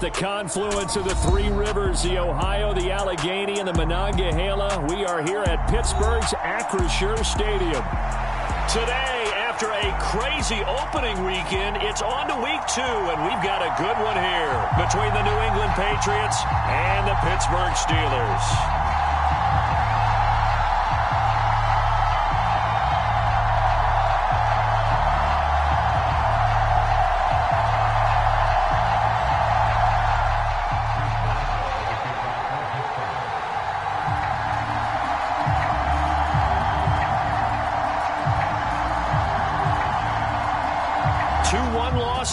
the confluence of the three rivers, the Ohio, the Allegheny, and the Monongahela. We are here at Pittsburgh's Acrisure Stadium. Today, after a crazy opening weekend, it's on to week 2, and we've got a good one here between the New England Patriots and the Pittsburgh Steelers.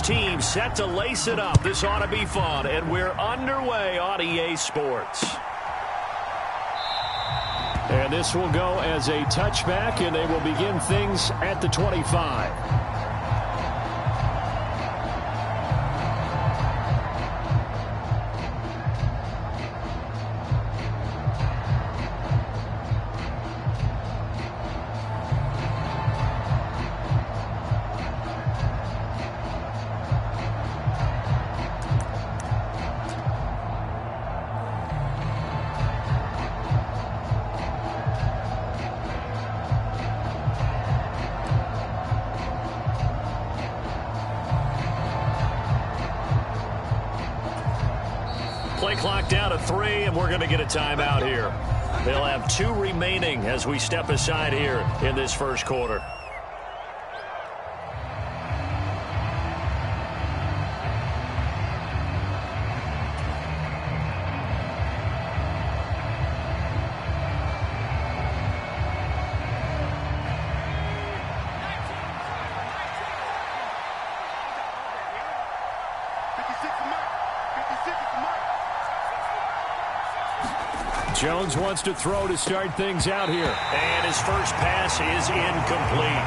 Team set to lace it up. This ought to be fun, and we're underway on EA Sports. And this will go as a touchback, and they will begin things at the 25. Play clock down to 3, and we're going to get a timeout here. They'll have 2 remaining as we step aside here in this first quarter. Jones wants to throw to start things out here. And his first pass is incomplete.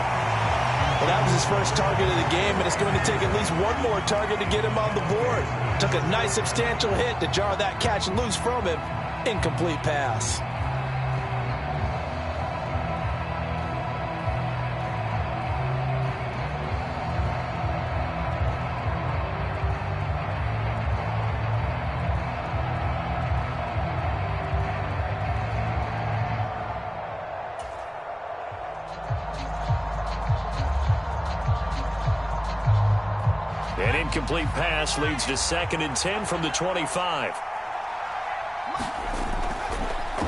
Well, that was his first target of the game, and it's going to take at least one more target to get him on the board. Took a nice substantial hit to jar that catch loose from him. Incomplete pass. An incomplete pass leads to 2nd and 10 from the 25.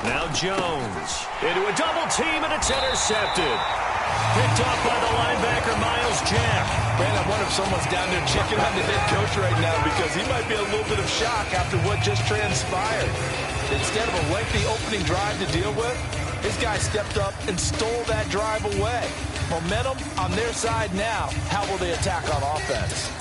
Now Jones into a double team, and it's intercepted. Picked off by the linebacker, Myles Jack. Man, I wonder if someone's down there checking on the head coach right now, because he might be a little bit of shock after what just transpired. Instead of a lengthy opening drive to deal with, this guy stepped up and stole that drive away. Momentum on their side now. How will they attack on offense?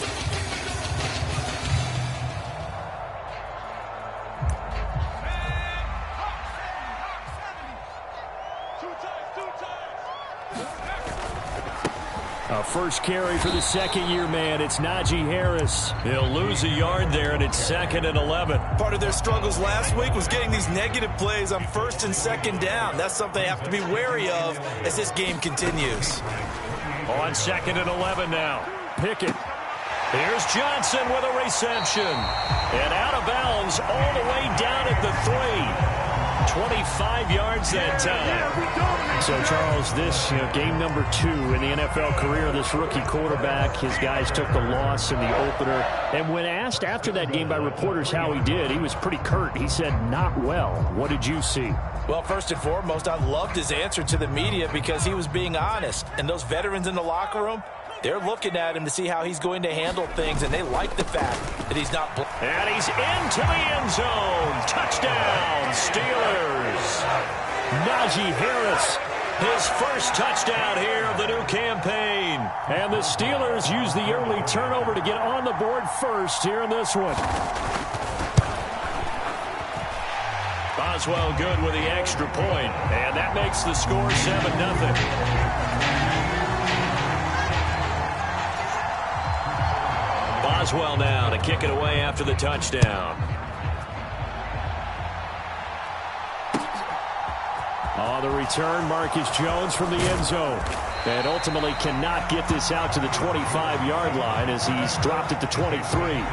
First carry for the second-year man. It's Najee Harris. He'll lose a yard there, and it's 2nd and 11. Part of their struggles last week was getting these negative plays on 1st and 2nd down. That's something they have to be wary of as this game continues. On 2nd and 11 now. Pickett. Here's Johnson with a reception. And out of bounds all the way down at the 3. 25 yards that time. So, Charles, this game number 2 in the NFL career of this rookie quarterback. His guys took the loss in the opener. And when asked after that game by reporters how he did, he was pretty curt. He said, not well. What did you see? Well, first and foremost, I loved his answer to the media because he was being honest. And those veterans in the locker room, they're looking at him to see how he's going to handle things, and they like the fact that he's not. And he's into the end zone. Touchdown, Steelers. Najee Harris, his first touchdown here of the new campaign. And the Steelers use the early turnover to get on the board first here in this one. Boswell good with the extra point, and that makes the score 7-0. Boswell now to kick it away after the touchdown. On the return, Marcus Jones from the end zone. And ultimately cannot get this out to the 25-yard line as he's dropped it to 23.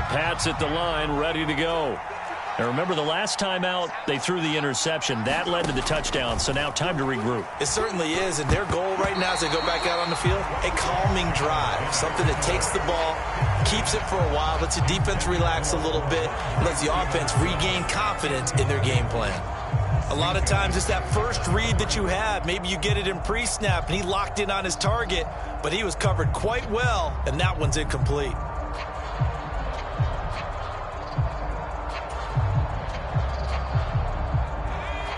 Pats at the line, ready to go. And remember, the last time out, they threw the interception. That led to the touchdown, so now time to regroup. It certainly is, and their goal right now as they go back out on the field, a calming drive, something that takes the ball, keeps it for a while, lets the defense relax a little bit, lets the offense regain confidence in their game plan. A lot of times it's that first read that you have. Maybe you get it in pre-snap, and he locked in on his target, but he was covered quite well, and that one's incomplete.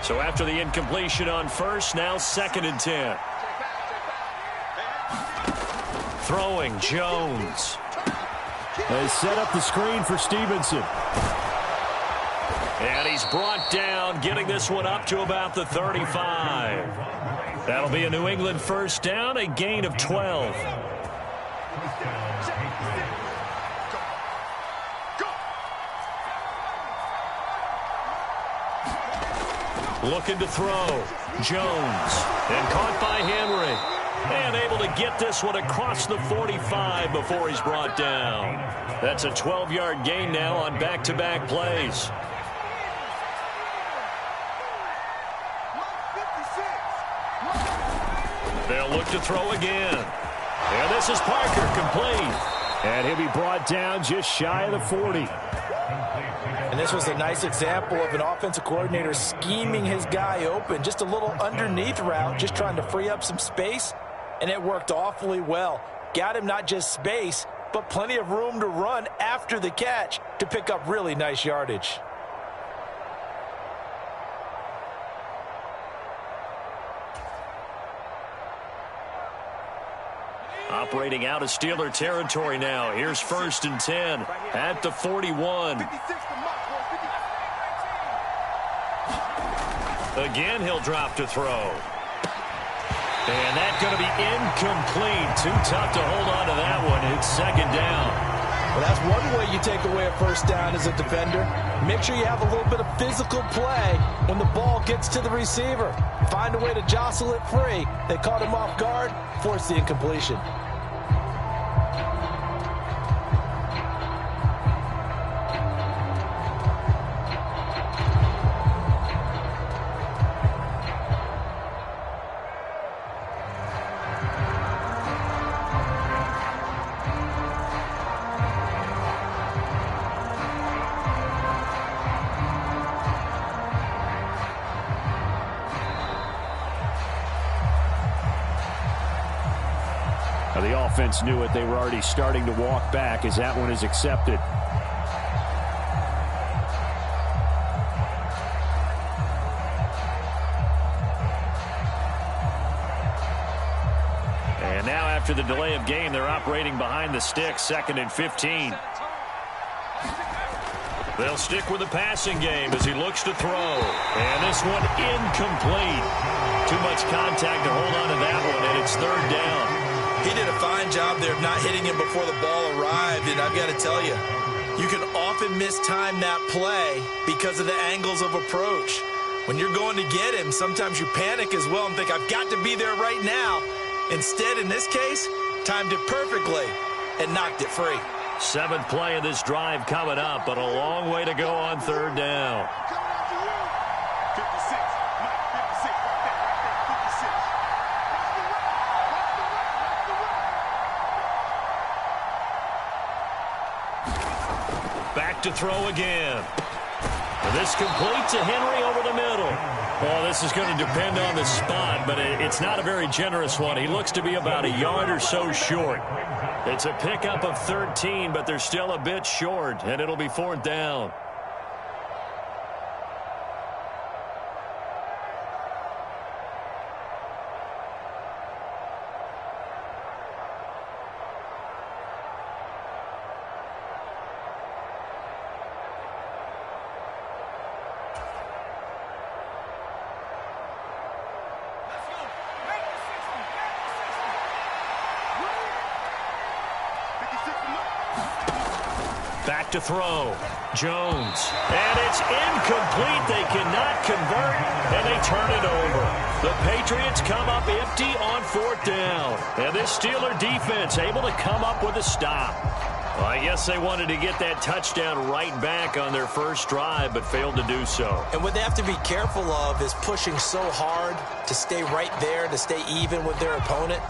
So after the incompletion on first, now 2nd and 10. Throwing, Jones. They set up the screen for Stevenson. And he's brought down, getting this one up to about the 35. That'll be a New England first down, a gain of 12. Looking to throw. Jones. And caught by Henry. And able to get this one across the 45 before he's brought down. That's a 12-yard gain now on back-to-back plays. They'll look to throw again. And this is Parker, complete. And he'll be brought down just shy of the 40. And this was a nice example of an offensive coordinator scheming his guy open. Just a little underneath route, just trying to free up some space. And it worked awfully well. Got him not just space, but plenty of room to run after the catch to pick up really nice yardage. Operating out of Steeler territory now. Here's 1st and 10 at the 41. Again, he'll drop to throw. And that's going to be incomplete. Too tough to hold on to that one. It's 2nd down. Well, that's one way you take away a first down as a defender. Make sure you have a little bit of physical play when the ball gets to the receiver. Find a way to jostle it free. They caught him off guard, forced the incompletion. The offense knew it. They were already starting to walk back as that one is accepted. And now after the delay of game, they're operating behind the sticks, 2nd and 15. They'll stick with the passing game as he looks to throw. And this one incomplete. Too much contact to hold on to that one, and it's 3rd down. He did a fine job there of not hitting him before the ball arrived, and I've got to tell you, you can often mistime that play because of the angles of approach. When you're going to get him, sometimes you panic as well and think, I've got to be there right now. Instead, in this case, timed it perfectly and knocked it free. 7th play of this drive coming up, but a long way to go on 3rd down. Back to throw again. This complete to Henry over the middle. Well, this is going to depend on the spot, but it's not a very generous one. He looks to be about a yard or so short. It's a pickup of 13, but they're still a bit short, and it'll be 4th down. Back to throw. Jones. And it's incomplete. They cannot convert, and they turn it over. The Patriots come up empty on 4th down. And this Steeler defense able to come up with a stop. Well, I guess they wanted to get that touchdown right back on their first drive, but failed to do so. And what they have to be careful of is pushing so hard to stay right there, to stay even with their opponent,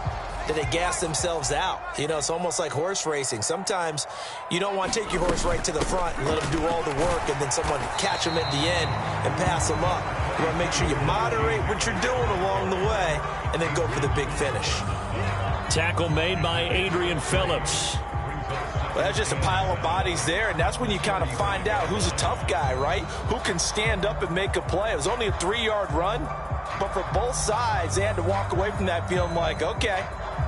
that they gas themselves out. You know, it's almost like horse racing. Sometimes you don't want to take your horse right to the front and let them do all the work, and then someone catch them at the end and pass them up. You want to make sure you moderate what you're doing along the way and then go for the big finish. Tackle made by Adrian Phillips. Well, that's just a pile of bodies there, and that's when you kind of find out who's a tough guy, right? Who can stand up and make a play. It was only a 3-yard run, but for both sides, they had to walk away from that feeling like, okay,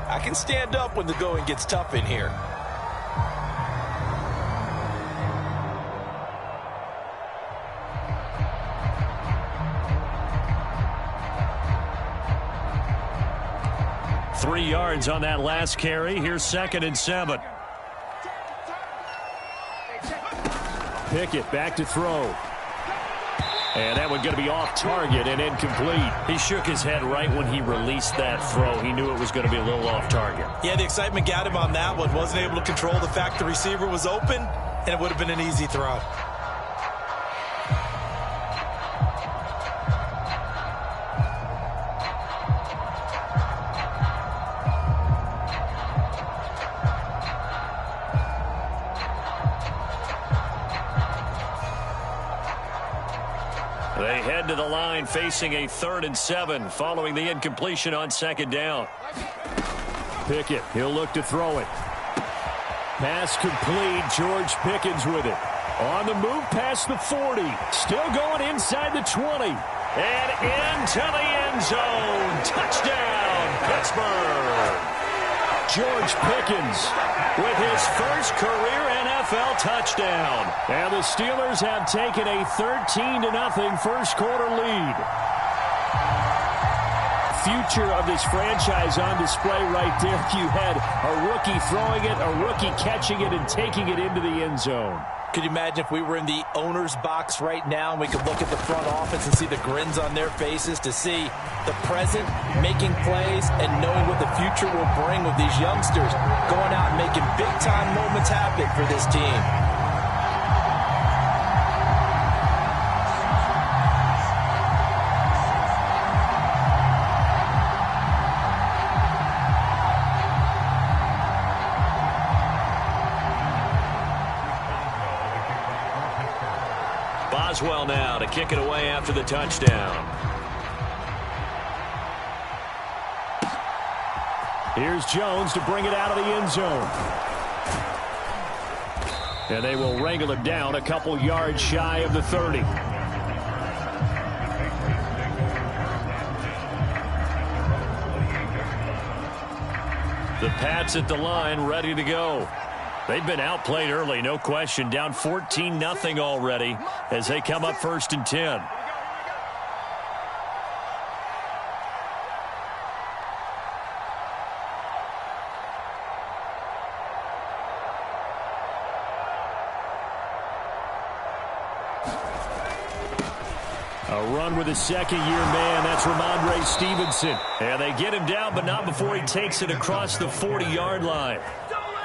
I can stand up when the going gets tough in here. Three yards on that last carry. Here's 2nd and 7. Pickett back to throw. And that one going to be off target and incomplete. He shook his head right when he released that throw. He knew it was going to be a little off target. Yeah, the excitement got him on that one. Wasn't able to control the fact the receiver was open, and it would have been an easy throw. They head to the line facing a 3rd and 7 following the incompletion on 2nd down. Pickett, he'll look to throw it. Pass complete. George Pickens with it. On the move past the 40. Still going inside the 20. And into the end zone. Touchdown, Pittsburgh. George Pickens with his first career NFL touchdown. And the Steelers have taken a 13-0 first quarter lead. Future of this franchise on display right there. You had a rookie throwing it, a rookie catching it, and taking it into the end zone. Could you imagine if we were in the owner's box right now and we could look at the front office and see the grins on their faces, to see the present making plays and knowing what the future will bring with these youngsters going out and making big-time moments happen for this team. Boswell now to kick it away after the touchdown. Here's Jones to bring it out of the end zone. And they will wrangle him down a couple yards shy of the 30. The Pats at the line, ready to go. They've been outplayed early, no question. Down 14-0 already as they come up 1st and 10. A run with a second-year man. That's Ramondre Stevenson. And they get him down, but not before he takes it across the 40-yard line.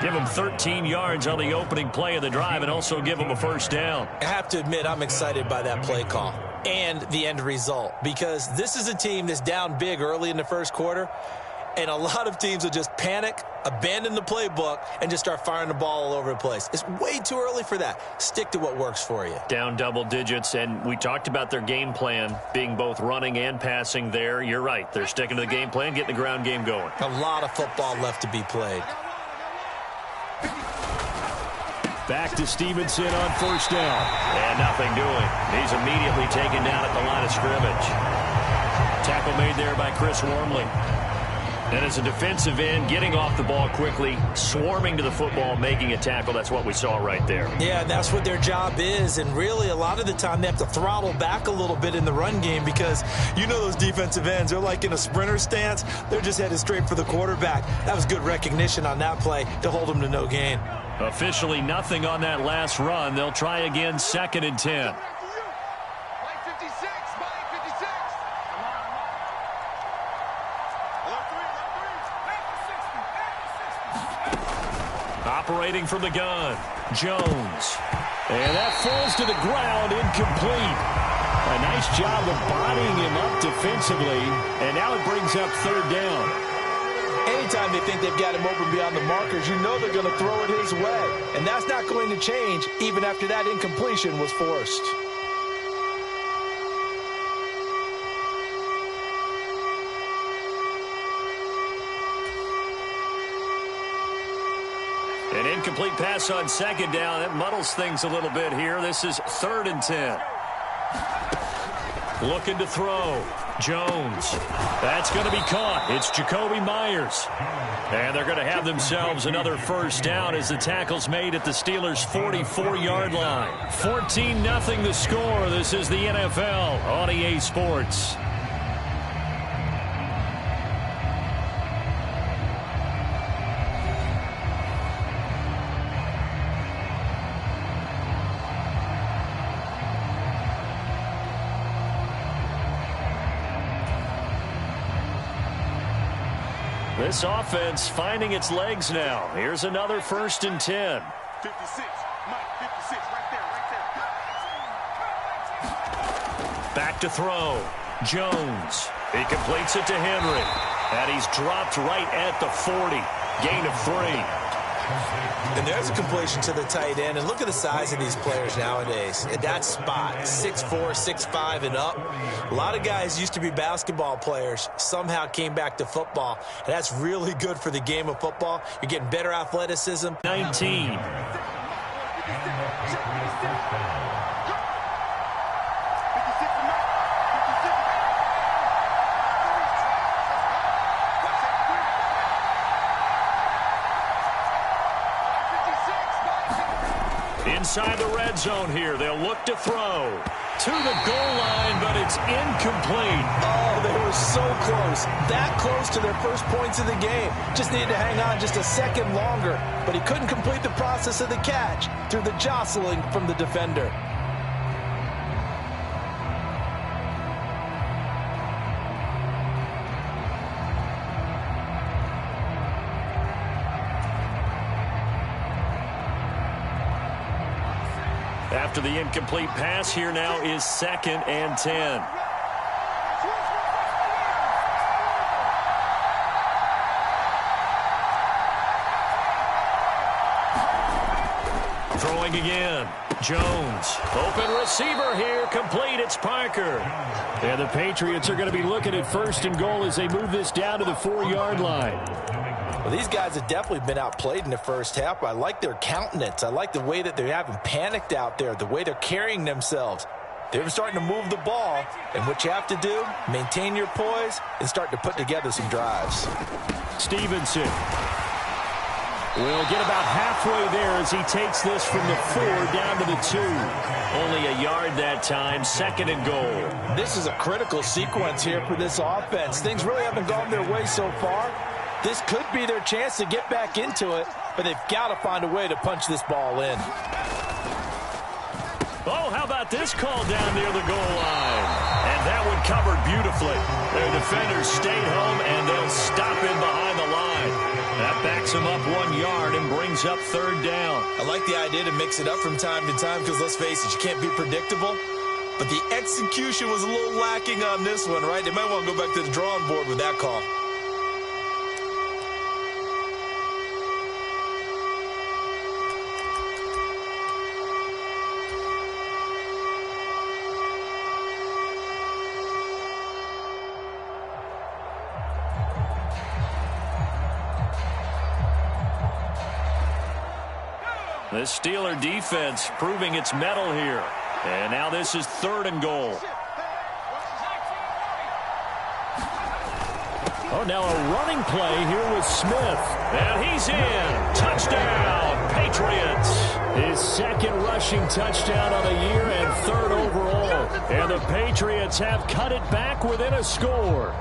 Give him 13 yards on the opening play of the drive and also give him a first down. I have to admit, I'm excited by that play call and the end result, because this is a team that's down big early in the first quarter, and a lot of teams will just panic, abandon the playbook, and just start firing the ball all over the place. It's way too early for that. Stick to what works for you. Down double digits, and we talked about their game plan being both running and passing there. You're right. They're sticking to the game plan, getting the ground game going. A lot of football left to be played. Back to Stevenson on first down. And nothing doing. He's immediately taken down at the line of scrimmage. Tackle made there by Chris Wormley. And as a defensive end, getting off the ball quickly, swarming to the football, making a tackle. That's what we saw right there. Yeah, that's what their job is. And really, a lot of the time, they have to throttle back a little bit in the run game, because you know those defensive ends, they're like in a sprinter stance. They're just headed straight for the quarterback. That was good recognition on that play to hold them to no gain. Officially nothing on that last run. They'll try again, 2nd and 10. Operating from the gun, Jones. And that falls to the ground, incomplete. A nice job of bodying him up defensively, and now it brings up third down. Anytime they think they've got him open beyond the markers, you know they're going to throw it his way. And that's not going to change even after that incompletion was forced. An incomplete pass on second down. That muddles things a little bit here. This is 3rd and 10. Looking to throw. Jones. That's going to be caught. It's Jacoby Myers. And they're going to have themselves another first down as the tackle's made at the Steelers' 44-yard line. 14-0 the score. This is the NFL on EA Sports. This offense finding its legs now. Here's another 1st and 10. 56, Mike, 56, right there. Back to throw. Jones. He completes it to Henry. And he's dropped right at the 40. Gain of 3. And there's a completion to the tight end. And look at the size of these players nowadays. At that spot, 6'4", 6'5", and up. A lot of guys used to be basketball players, somehow came back to football. And that's really good for the game of football. You're getting better athleticism. 19. Inside the red zone here. They'll look to throw. To the goal line, but it's incomplete. Oh, they were so close. That close to their first points of the game. Just needed to hang on just a second longer. But he couldn't complete the process of the catch through the jostling from the defender. After the incomplete pass, here now is 2nd and 10. Throwing again. Jones. Open receiver here. Complete. It's Parker. And the Patriots are going to be looking at 1st and goal as they move this down to the 4-yard line. Well, these guys have definitely been outplayed in the first half. I like their countenance. I like the way that they haven't panicked out there, the way they're carrying themselves. They're starting to move the ball, and what you have to do, maintain your poise and start to put together some drives. Stevenson will get about halfway there as he takes this from the 4 down to the 2. Only a yard that time, 2nd and goal. This is a critical sequence here for this offense. Things really haven't gone their way so far. This could be their chance to get back into it, but they've got to find a way to punch this ball in. Oh, how about this call down near the goal line? And that one covered beautifully. Their defenders stayed home, and they'll stop in behind the line. That backs them up 1 yard and brings up 3rd down. I like the idea to mix it up from time to time because, let's face it, you can't be predictable. But the execution was a little lacking on this one, right? They might want to go back to the drawing board with that call. The Steeler defense proving its mettle here. And now this is 3rd and goal. Oh, now a running play here with Smith. And he's in. Touchdown, Patriots. His 2nd rushing touchdown on the year and 3rd overall. And the Patriots have cut it back within a score.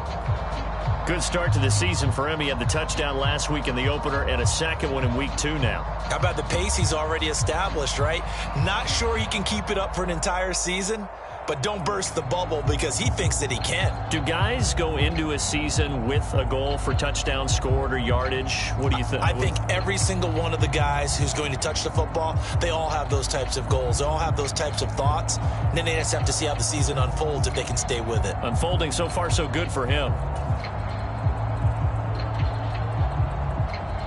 Good start to the season for him. He had the touchdown last week in the opener and a 2nd one in week 2 now. How about the pace he's already established, right? Not sure he can keep it up for an entire season, but don't burst the bubble because he thinks that he can. Do guys go into a season with a goal for touchdown scored or yardage? What do you think? I think every single one of the guys who's going to touch the football, they all have those types of goals. They all have those types of thoughts. And then they just have to see how the season unfolds if they can stay with it. Unfolding so far so good for him.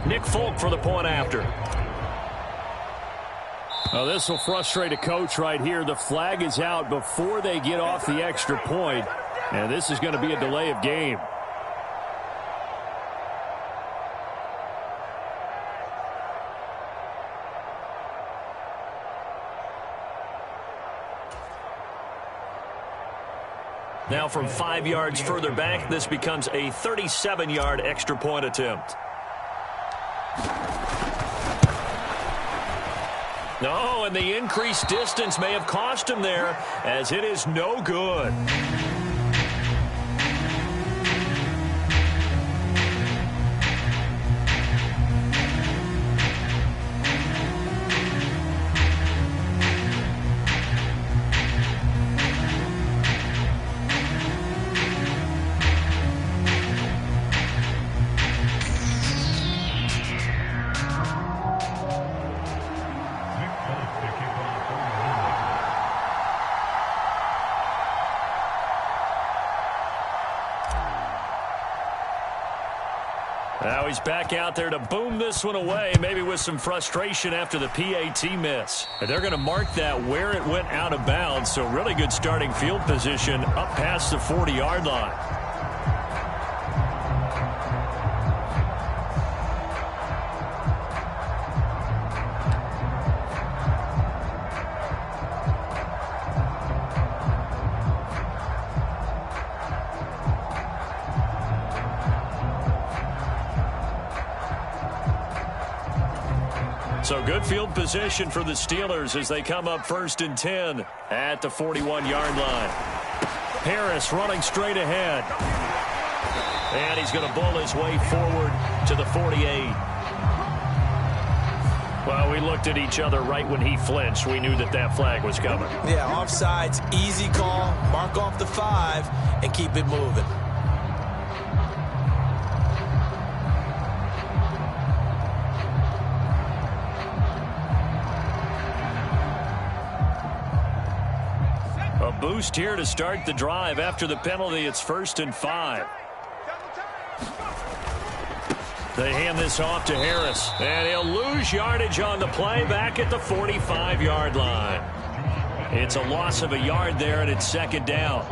Nick Folk for the point after. Oh, this will frustrate a coach right here. The flag is out before they get off the extra point, and this is going to be a delay of game. Now from 5 yards further back, this becomes a 37-yard extra point attempt. No, and the increased distance may have cost him there, as it is no good. Now he's back out there to boom this one away, maybe with some frustration after the PAT miss. And they're going to mark that where it went out of bounds, so really good starting field position up past the 40-yard line. So good field position for the Steelers as they come up 1st and 10 at the 41-yard line. Harris running straight ahead. And he's going to bull his way forward to the 48. Well, we looked at each other right when he flinched. We knew that that flag was coming. Yeah, offsides, easy call. Mark off the 5 and keep it moving. Boost here to start the drive. After the penalty, it's 1st and 5. They hand this off to Harris, and he'll lose yardage on the play back at the 45-yard line. It's a loss of a yard there, and it's 2nd down.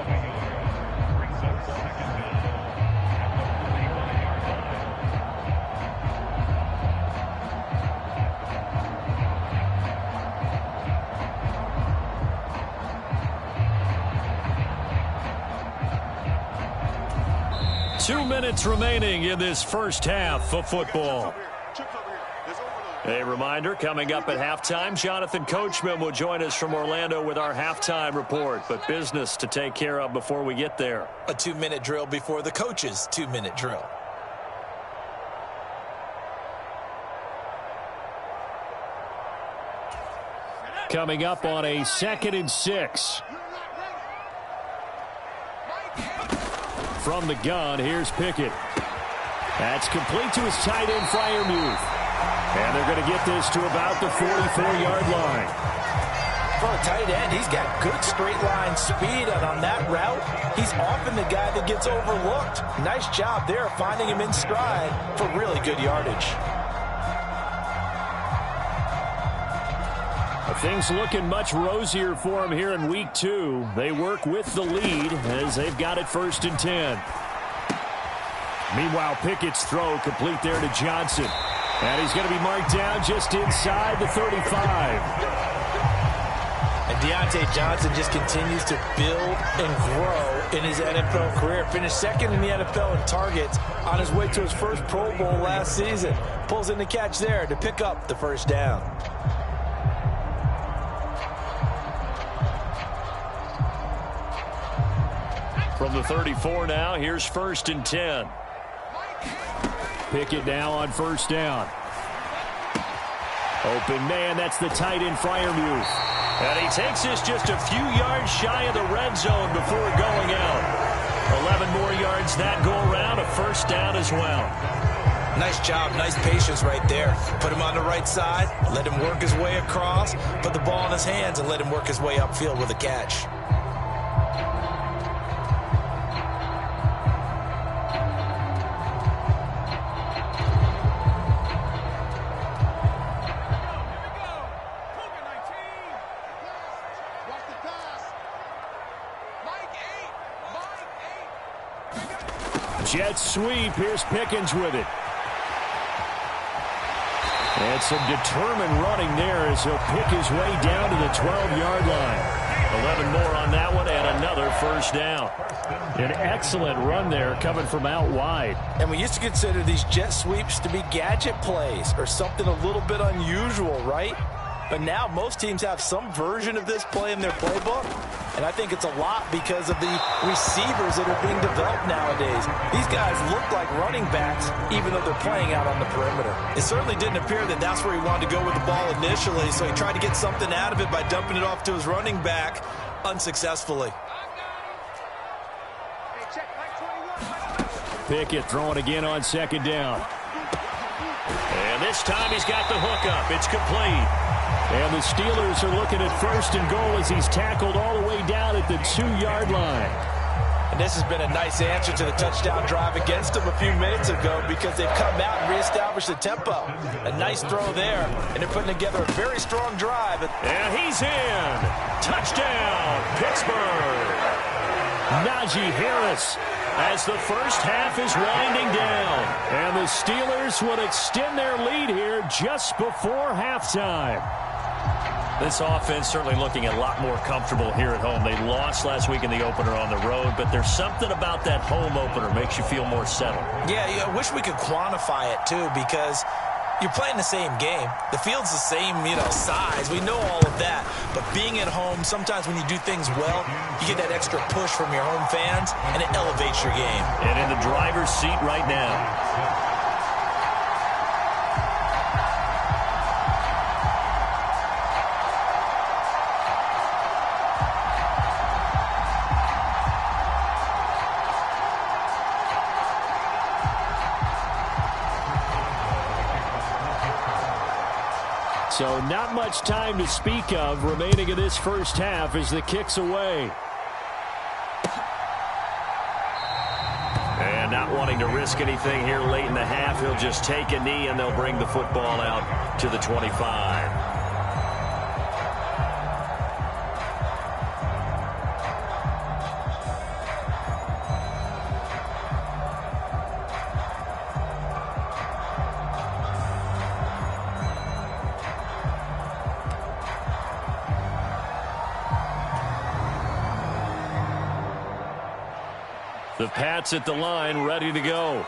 Minutes remaining in this first half of football. A reminder, coming up at halftime, Jonathan Coachman will join us from Orlando with our halftime report, but business to take care of before we get there. A 2-minute drill before the coach's 2-minute drill. Coming up on a 2nd and 6. From the gun, here's Pickett. That's complete to his tight end, Freiermuth. And they're going to get this to about the 44-yard line. For a tight end, he's got good straight line speed, and on that route, he's often the guy that gets overlooked. Nice job there finding him in stride for really good yardage. Things looking much rosier for him here in week 2. They work with the lead as they've got it 1st and 10. Meanwhile, Pickett's throw complete there to Johnson. And he's going to be marked down just inside the 35. And Deontay Johnson just continues to build and grow in his NFL career. Finished 2nd in the NFL in targets on his way to his first Pro Bowl last season. Pulls in the catch there to pick up the 1st down. From the 34 now, here's 1st and 10. Pickett now on 1st down. Open man, that's the tight end Freiermuth. And he takes this just a few yards shy of the red zone before going out. 11 more yards that go around, a first down as well. Nice job, nice patience right there. Put him on the right side, let him work his way across, put the ball in his hands, and let him work his way upfield with a catch. Jet sweep. Here's Pickens with it. And some determined running there as he'll pick his way down to the 12-yard line. 11 more on that one and another first down. An excellent run there coming from out wide. And we used to consider these jet sweeps to be gadget plays or something a little bit unusual, right? But now most teams have some version of this play in their playbook. And I think it's a lot because of the receivers that are being developed nowadays. These guys look like running backs even though they're playing out on the perimeter. It certainly didn't appear that that's where he wanted to go with the ball initially, so he tried to get something out of it by dumping it off to his running back unsuccessfully. Pickett throwing again on second down. And this time he's got the hook up. It's complete. And the Steelers are looking at first and goal as he's tackled all the way down at the 2-yard line. And this has been a nice answer to the touchdown drive against them a few minutes ago because they've come out and reestablished the tempo. A nice throw there, and they're putting together a very strong drive. And he's in. Touchdown, Pittsburgh. Najee Harris as the first half is winding down. And the Steelers would extend their lead here just before halftime. This offense certainly looking a lot more comfortable here at home. They lost last week in the opener on the road, but there's something about that home opener makes you feel more settled. Yeah, I wish we could quantify it, too, because you're playing the same game. The field's the same, size. We know all of that. But being at home, sometimes when you do things well, you get that extra push from your home fans, and it elevates your game. And in the driver's seat right now. So not much time to speak of remaining in this first half as the kick's away. And not wanting to risk anything here late in the half, he'll just take a knee and they'll bring the football out to the 25. The Pats at the line, ready to go.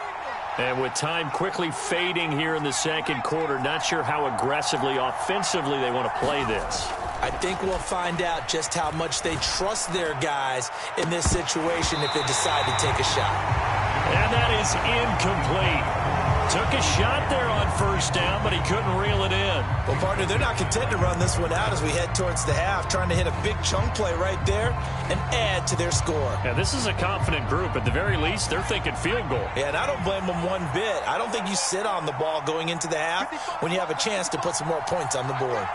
And with time quickly fading here in the second quarter, not sure how aggressively, offensively they want to play this. I think we'll find out just how much they trust their guys in this situation if they decide to take a shot. And that is incomplete. Took a shot there on first down, but he couldn't reel it in. Well, partner, they're not content to run this one out as we head towards the half, trying to hit a big chunk play right there and add to their score. Yeah, this is a confident group. At the very least, they're thinking field goal. Yeah, and I don't blame them one bit. I don't think you sit on the ball going into the half when you have a chance to put some more points on the board.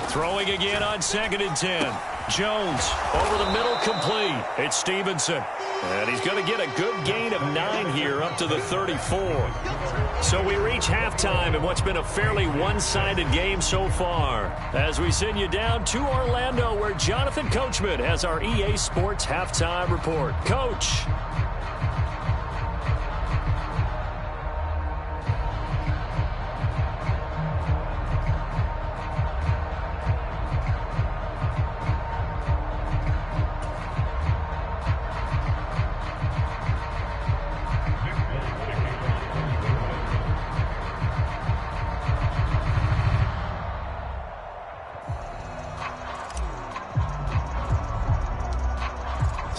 Throwing again on 2nd and 10. Jones over the middle, complete. It's Stevenson. And he's going to get a good gain of 9 here up to the 34. So we reach halftime in what's been a fairly one-sided game so far. As we send you down to Orlando where Jonathan Coachman has our EA Sports Halftime Report. Coach.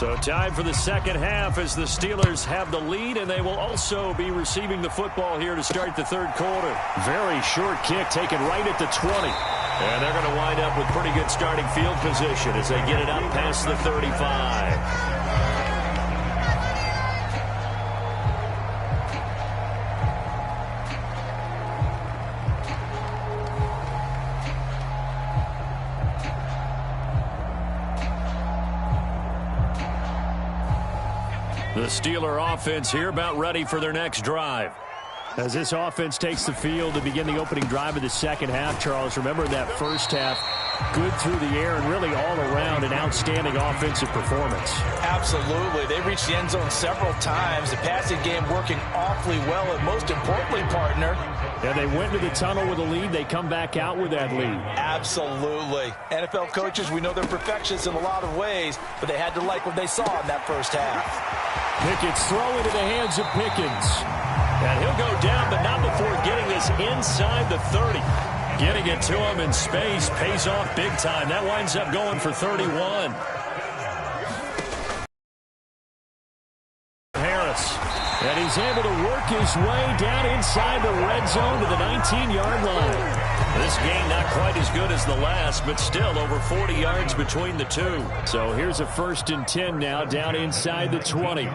So time for the second half as the Steelers have the lead, and they will also be receiving the football here to start the third quarter. Very short kick taken right at the 20. And they're going to wind up with pretty good starting field position as they get it up past the 35. The Steeler offense here about ready for their next drive. As this offense takes the field to begin the opening drive of the second half, Charles, remember that first half, good through the air and really all around an outstanding offensive performance. Absolutely. They reached the end zone several times. The passing game working awfully well, and most importantly, partner. Yeah, they went to the tunnel with a lead. They come back out with that lead. Absolutely. NFL coaches, we know they're perfectionists in a lot of ways, but they had to like what they saw in that first half. Pickett's throw into the hands of Pickens. And he'll go down, but not before getting this inside the 30. Getting it to him in space pays off big time. That winds up going for 31. Harris. And he's able to work his way down inside the red zone to the 19-yard line. This game not quite as good as the last, but still over 40 yards between the two. So here's a 1st and 10 now down inside the 20.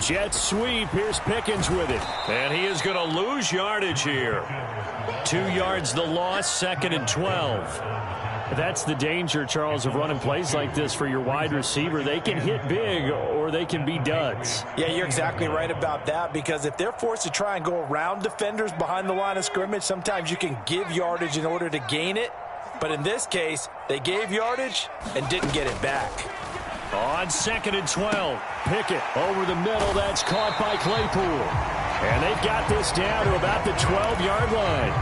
Jet sweep. Here's Pickens with it. And he is going to lose yardage here. 2 yards the loss, 2nd and 12. That's the danger, Charles, of running plays like this for your wide receiver. They can hit big or they can be duds. Yeah, you're exactly right about that, because if they're forced to try and go around defenders behind the line of scrimmage, sometimes you can give yardage in order to gain it. But in this case, they gave yardage and didn't get it back. On 2nd and 12, Pickett over the middle. That's caught by Claypool. And they've got this down to about the 12-yard line.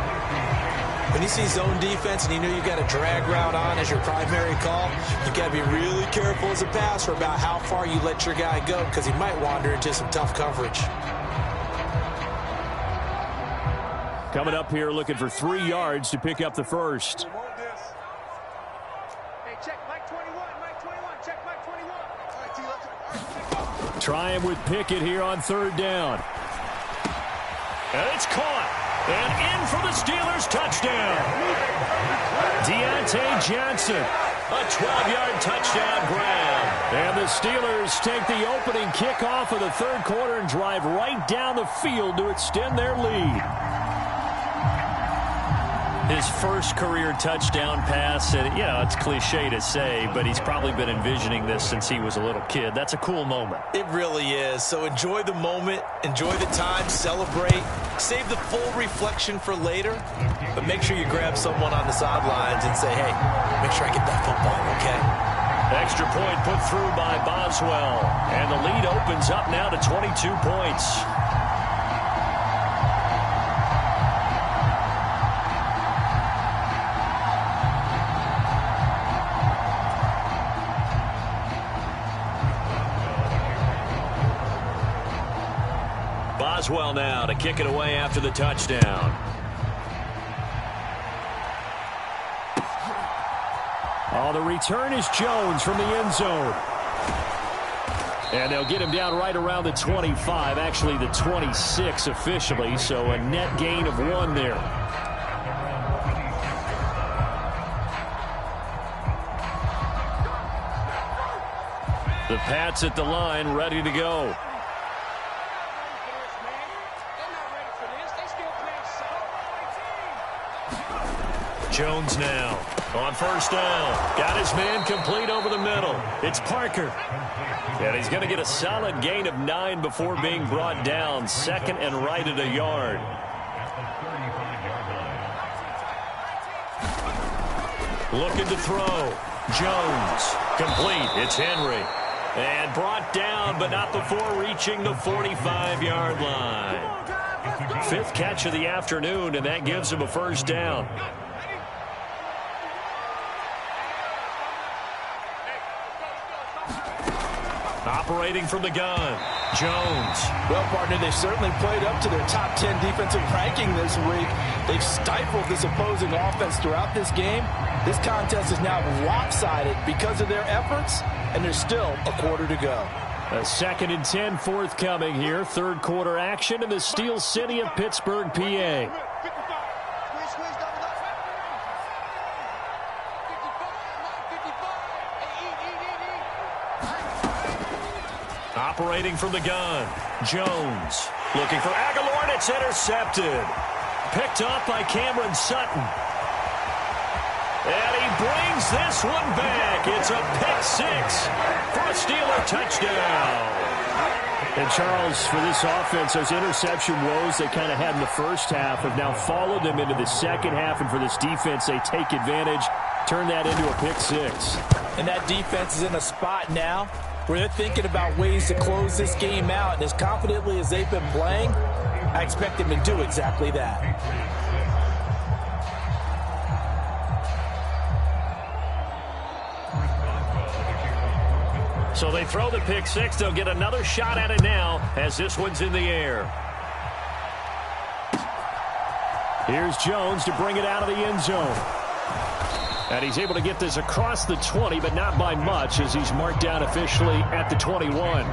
When you see zone defense and you know you've got a drag route on as your primary call, you've got to be really careful as a passer about how far you let your guy go, because he might wander into some tough coverage. Coming up here looking for 3 yards to pick up the first. Trying with Pickett here on 3rd down. And it's caught. And in for the Steelers touchdown. Deontay Johnson. A 12-yard touchdown grab. And the Steelers take the opening kickoff of the third quarter and drive right down the field to extend their lead. His first career touchdown pass, and it's cliche to say, but he's probably been envisioning this since he was a little kid. That's a cool moment. It really is. So enjoy the moment, enjoy the time, celebrate, save the full reflection for later, but make sure you grab someone on the sidelines and say, hey, make sure I get that football, okay? Extra point put through by Boswell, and the lead opens up now to 22 points. Boswell now to kick it away after the touchdown. Oh, the return is Jones from the end zone. And they'll get him down right around the 25, actually the 26 officially, so a net gain of 1 there. The Pats at the line, ready to go. Jones now on 1st down. Got his man complete over the middle. It's Parker. And he's going to get a solid gain of 9 before being brought down. 2nd and right at a yard. Looking to throw. Jones. Complete. It's Henry. And brought down, but not before reaching the 45-yard line. 5th catch of the afternoon, and that gives him a 1st down. Operating from the gun. Jones. Well, partner, they've certainly played up to their top 10 defensive ranking this week. They've stifled this opposing offense throughout this game. This contest is now lopsided because of their efforts, and there's still a quarter to go. A 2nd and 10 forthcoming here. Third quarter action in the Steel City of Pittsburgh, PA. Operating from the gun, Jones looking for Aguilar, and it's intercepted. Picked up by Cameron Sutton. And he brings this one back. It's a pick 6 for a Steeler touchdown. And Charles, for this offense, those interception woes they kind of had in the first half have now followed them into the second half. And for this defense, they take advantage, turn that into a pick 6. And that defense is in a spot now where they're thinking about ways to close this game out. And as confidently as they've been playing, I expect them to do exactly that. So they throw the pick 6. They'll get another shot at it now as this one's in the air. Here's Jones to bring it out of the end zone. And he's able to get this across the 20, but not by much as he's marked down officially at the 21.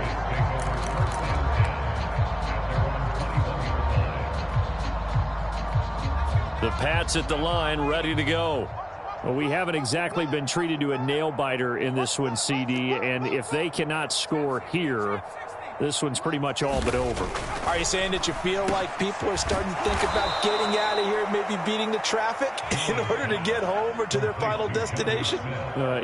The Pats at the line, ready to go. Well, we haven't exactly been treated to a nail-biter in this one, CD, and if they cannot score here, this one's pretty much all but over. Are you saying that you feel like people are starting to think about getting out of here, maybe beating the traffic in order to get home or to their final destination?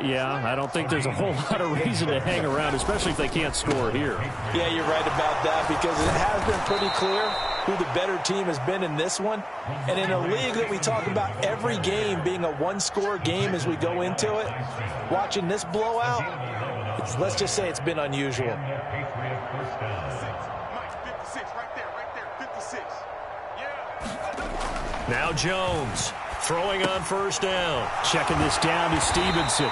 Yeah, I don't think there's a whole lot of reason to hang around, especially if they can't score here. Yeah, you're right about that because it has been pretty clear who the better team has been in this one. And in a league that we talk about every game being a one-score game as we go into it, watching this blowout, let's just say it's been unusual. Now Jones throwing on first down. Checking this down to Stevenson.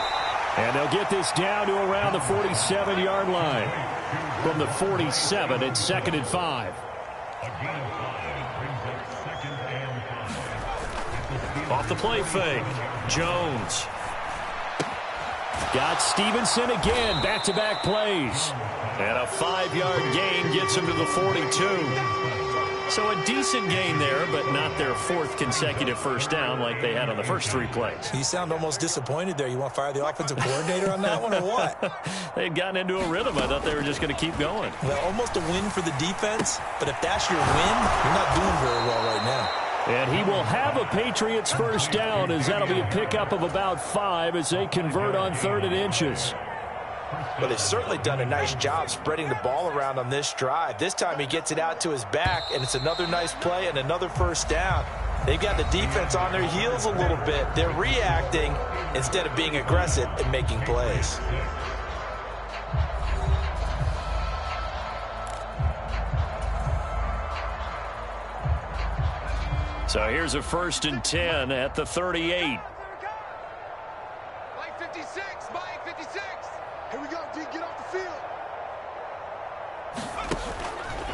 And they'll get this down to around the 47-yard line. From the 47, it's 2nd and 5. Off the play fake. Jones. Got Stevenson again. Back-to-back plays. And a 5-yard gain gets him to the 42. So a decent gain there, but not their 4th consecutive first down like they had on the first 3 plays. You sound almost disappointed there. You want to fire the offensive coordinator on that one or what? They'd gotten into a rhythm. I thought they were just going to keep going. Well, almost a win for the defense, but if that's your win, you're not doing very well right now. And he will have a Patriots first down as that'll be a pickup of about 5 as they convert on 3rd and inches. But they've certainly done a nice job spreading the ball around on this drive. This time he gets it out to his back, and it's another nice play and another first down. They've got the defense on their heels a little bit. They're reacting instead of being aggressive and making plays. So here's a 1st and 10 at the 38. Mike 56, Mike 56. Here we go, D, get off the field.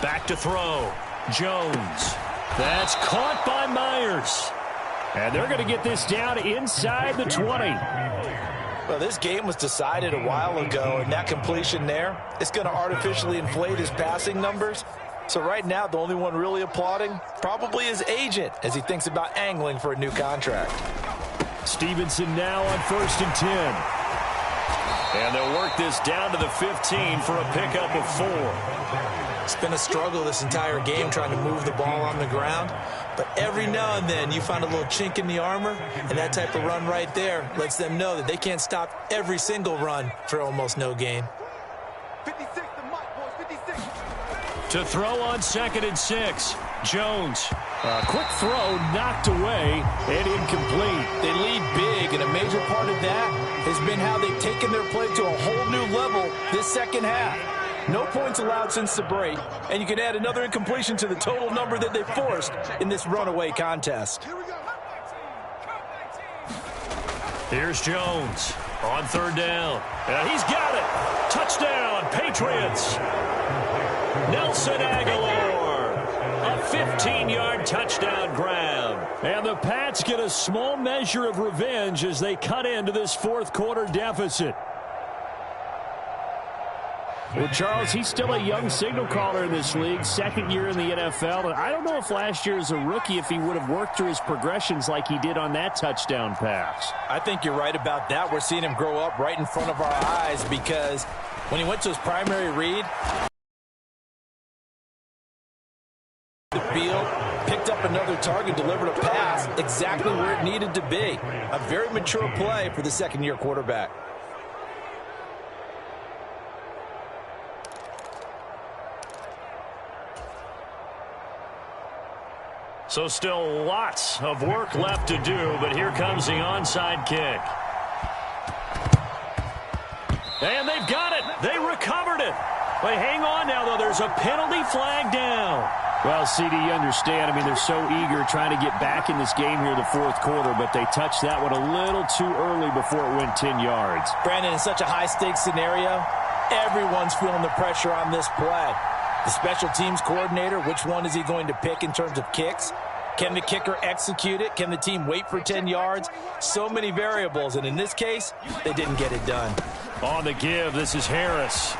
Back to throw. Jones. That's caught by Myers. And they're going to get this down inside the 20. Well, this game was decided a while ago, and that completion there, it's going to artificially inflate his passing numbers. So right now, the only one really applauding probably his agent as he thinks about angling for a new contract. Stevenson now on 1st and 10. And they'll work this down to the 15 for a pickup of 4. It's been a struggle this entire game trying to move the ball on the ground. But every now and then you find a little chink in the armor, and that type of run right there lets them know that they can't stop every single run for almost no gain. 56, the mic, boys, 56. To throw on 2nd and 6. Jones. A quick throw knocked away and incomplete. They lead big, and a major part of that has been how they've taken their play to a whole new level this second half. No points allowed since the break, and you can add another incompletion to the total number that they forced in this runaway contest. Here's Jones on 3rd down. And he's got it. Touchdown, Patriots. Nelson Aguilar. A 15-yard touchdown grab. And the Pats get a small measure of revenge as they cut into this fourth quarter deficit. Well, Charles, he's still a young signal caller in this league, second year in the NFL. And I don't know if last year as a rookie, if he would have worked through his progressions like he did on that touchdown pass. I think you're right about that. We're seeing him grow up right in front of our eyes because when he went to his primary read, the field, picked up another target, delivered a pass exactly where it needed to be. A very mature play for the second-year quarterback. So still lots of work left to do, but here comes the onside kick. And they've got it. They recovered it. But hang on now, though. There's a penalty flag down. Well, CD, you understand. I mean, they're so eager trying to get back in this game here in the fourth quarter, but they touched that one a little too early before it went 10 yards. Brandon, in such a high-stakes scenario, everyone's feeling the pressure on this play. The special teams coordinator, which one is he going to pick in terms of kicks? Can the kicker execute it? Can the team wait for 10 yards? So many variables, and in this case, they didn't get it done. On the give, this is Harris.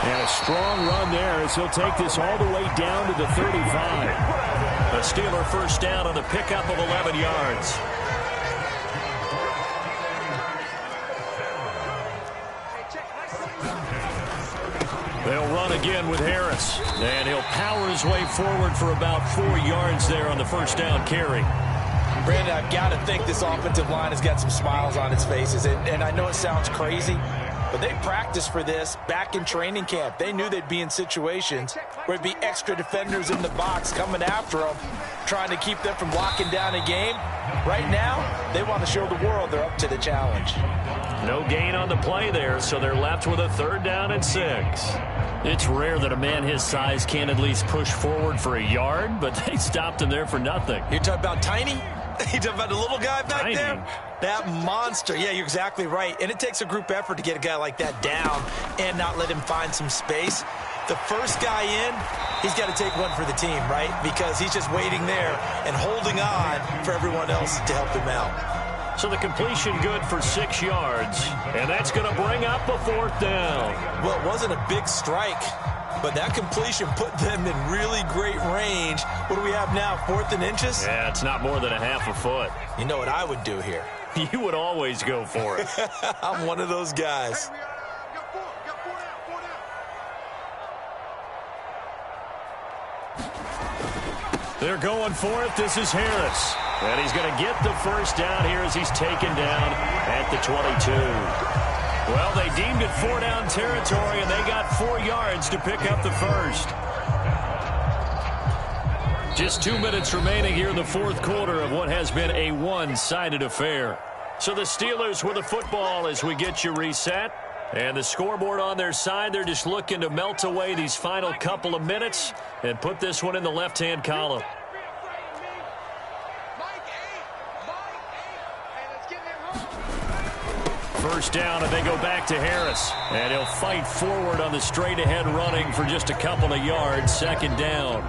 And a strong run there as he'll take this all the way down to the 35. A Steeler first down on the pickup of 11 yards. They'll run again with Harris. And he'll power his way forward for about 4 yards there on the first down carry. Brandon, I've got to think this offensive line has got some smiles on its faces. And I know it sounds crazy, but they practiced for this back in training camp. They knew they'd be in situations where it'd be extra defenders in the box coming after them, trying to keep them from locking down a game. Right now, they want to show the world they're up to the challenge. No gain on the play there, so they're left with a 3rd down and 6. It's rare that a man his size can at least push forward for a yard, but they stopped him there for nothing. You're talking about Tiny? You're talking about the little guy back Tiny. there? That monster. Yeah, you're exactly right. And it takes a group effort to get a guy like that down and not let him find some space. The first guy in, he's got to take one for the team, right? Because he's just waiting there and holding on for everyone else to help him out. So the completion good for 6 yards, and that's going to bring up a 4th down. Well, it wasn't a big strike, but that completion put them in really great range. What do we have now, 4th and inches? Yeah, it's not more than a half a foot. You know what I would do here? You would always go for it. I'm one of those guys. They're going for it. This is Harris. And he's going to get the first down here as he's taken down at the 22. Well, they deemed it 4-down territory, and they got 4 yards to pick up the first. Just 2 minutes remaining here in the fourth quarter of what has been a one-sided affair. So the Steelers with the football as we get you reset. And the scoreboard on their side, they're just looking to melt away these final couple of minutes and put this one in the left-hand column. First down, and they go back to Harris. And he'll fight forward on the straight-ahead running for just a couple of yards. 2nd down.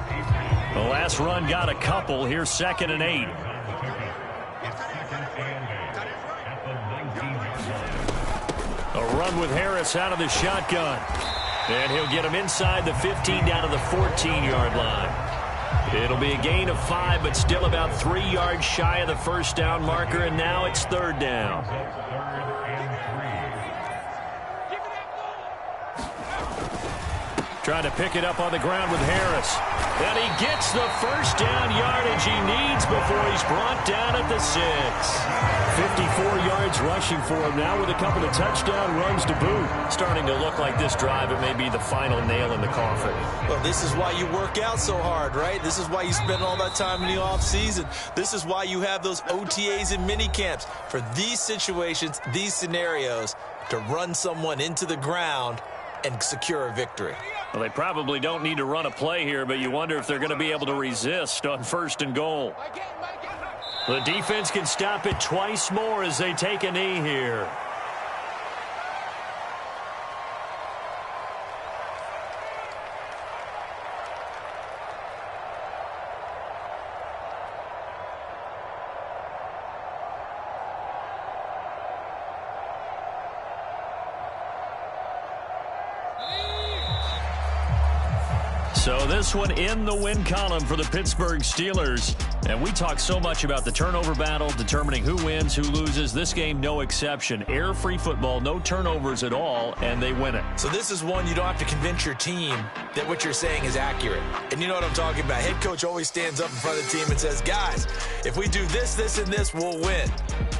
The last run got a couple. Here's 2nd and 8. A run with Harris out of the shotgun. And he'll get him inside the 15 down to the 14-yard line. It'll be a gain of 5, but still about 3 yards shy of the first down marker, and now it's 3rd down. Trying to pick it up on the ground with Harris. And he gets the first down yardage he needs before he's brought down at the 6. 54 yards rushing for him now with a couple of touchdown runs to boot. Starting to look like this drive, it may be the final nail in the coffin. Well, this is why you work out so hard, right? This is why you spend all that time in the offseason. This is why you have those OTAs and mini camps. For these situations, these scenarios, to run someone into the ground and secure a victory. Well, they probably don't need to run a play here, but you wonder if they're going to be able to resist on 1st and goal. The defense can stop it twice more as they take a knee here. So this one in the win column for the Pittsburgh Steelers. And we talk so much about the turnover battle, determining who wins, who loses. This game, no exception. Air-free football, no turnovers at all, and they win it. So this is one you don't have to convince your team that what you're saying is accurate. And you know what I'm talking about. Head coach always stands up in front of the team and says, guys, if we do this, this, and this, we'll win.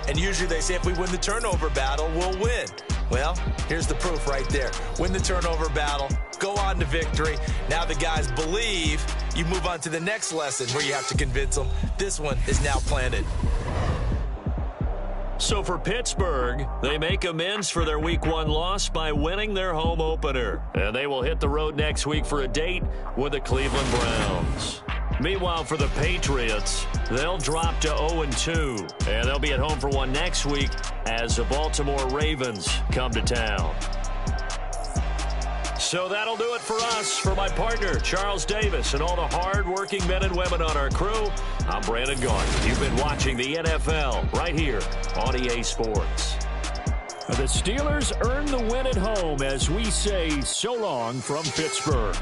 And usually they say if we win the turnover battle, we'll win. Well, here's the proof right there. Win the turnover battle, go on to victory. Now the guys believe. You move on to the next lesson where you have to convince them. This one is now planted. So for Pittsburgh, they make amends for their Week 1 loss by winning their home opener. And they will hit the road next week for a date with the Cleveland Browns. Meanwhile, for the Patriots, they'll drop to 0-2. And they'll be at home for one next week as the Baltimore Ravens come to town. So that'll do it for us. For my partner, Charles Davis, and all the hard-working men and women on our crew, I'm Brandon Gaudin. You've been watching the NFL right here on EA Sports. The Steelers earn the win at home as we say so long from Pittsburgh.